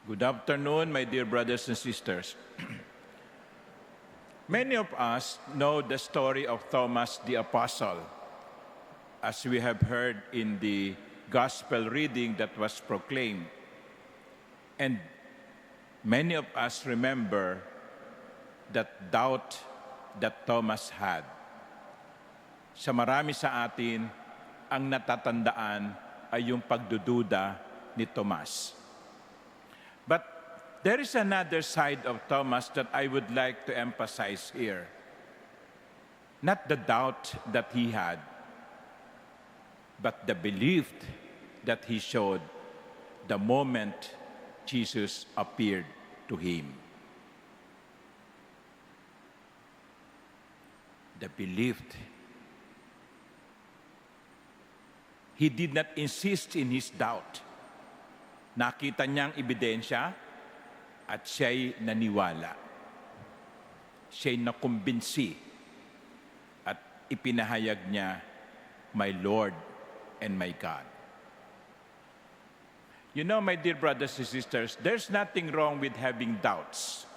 Good afternoon, my dear brothers and sisters. Many of us know the story of Thomas the Apostle, as we have heard in the gospel reading that was proclaimed. And many of us remember that doubt that Thomas had. Sa marami sa atin, ang natatandaan ay yung pagdududa ni Tomas. But there is another side of Thomas that I would like to emphasize here. Not the doubt that he had, but the belief that he showed the moment Jesus appeared to him. The belief. He did not insist in his doubt. Nakita niyang ebidensya at siya'y naniwala. Siya'y nakumbinsi at ipinahayag niya, my Lord and my God. You know, my dear brothers and sisters, there's nothing wrong with having doubts.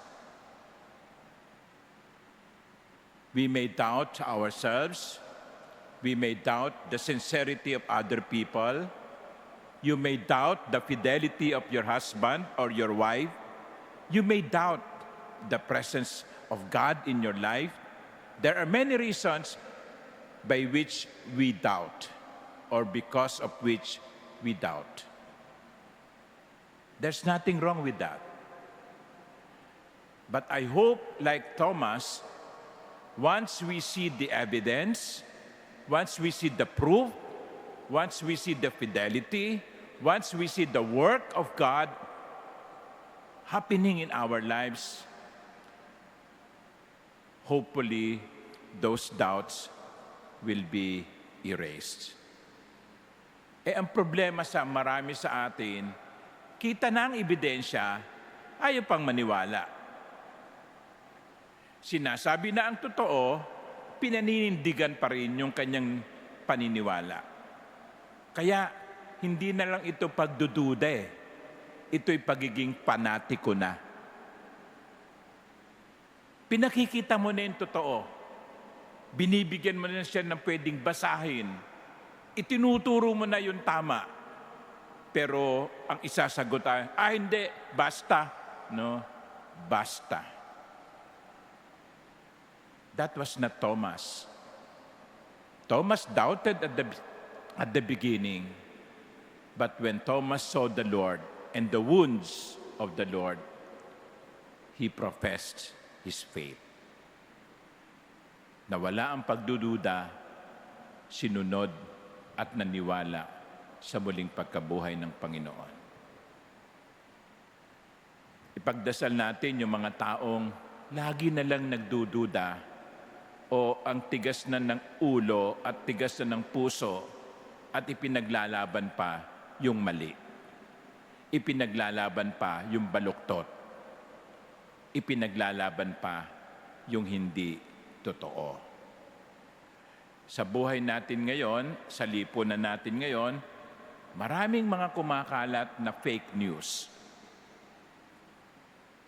We may doubt ourselves. We may doubt the sincerity of other people. You may doubt the fidelity of your husband or your wife. You may doubt the presence of God in your life. There are many reasons by which we doubt or because of which we doubt. There's nothing wrong with that. But I hope, like Thomas, once we see the evidence, once we see the proof, once we see the fidelity, once we see the work of God happening in our lives, hopefully those doubts will be erased. Ang problema sa marami sa atin, kita na ang ebidensya, ayaw pang maniwala. Sinasabi na ang totoo, pinaninindigan pa rin yung kanyang paniniwala. Kaya, hindi na lang ito pagdududa eh. Ito'y pagiging panatiko na. Pinakikita mo na yung totoo. Binibigyan mo na siya ng pwedeng basahin. Itinuturo mo na yung tama. Pero ang isasagot ay, hindi, basta. No, basta. That was not Thomas. Thomas doubted at the beginning. But when Thomas saw the Lord and the wounds of the Lord, he professed his faith. Nawala ang pagdududa, sinunod at naniwala sa muling pagkabuhay ng Panginoon. Ipagdasal natin yung mga taong lagi na lang nagdududa o ang tigas na ng ulo at tigas na ng puso at ipinaglalaban pa yung mali. Ipinaglalaban pa yung baluktot. Ipinaglalaban pa yung hindi totoo. Sa buhay natin ngayon, sa lipunan natin ngayon, maraming mga kumakalat na fake news.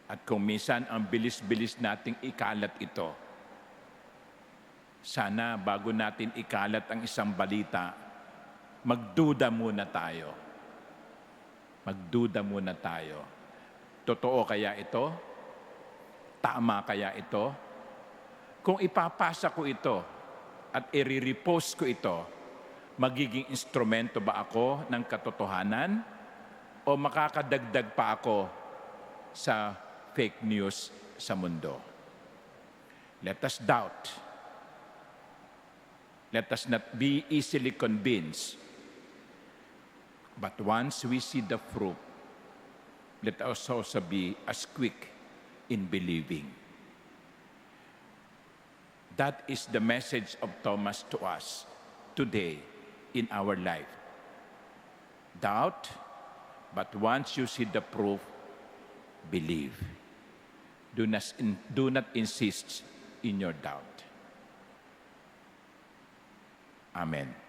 At kung minsan ang bilis-bilis nating ikalat ito, sana bago natin ikalat ang isang balita, magduda muna tayo. Magduda muna tayo. Totoo kaya ito? Tama kaya ito? Kung ipapasa ko ito at i-repost ko ito, magiging instrumento ba ako ng katotohanan? O makakadagdag pa ako sa fake news sa mundo? Let us doubt. Let us not be easily convinced. But once we see the fruit, let us also be as quick in believing. That is the message of Thomas to us today in our life. Doubt, but once you see the proof, believe. Do not insist in your doubt. Amen.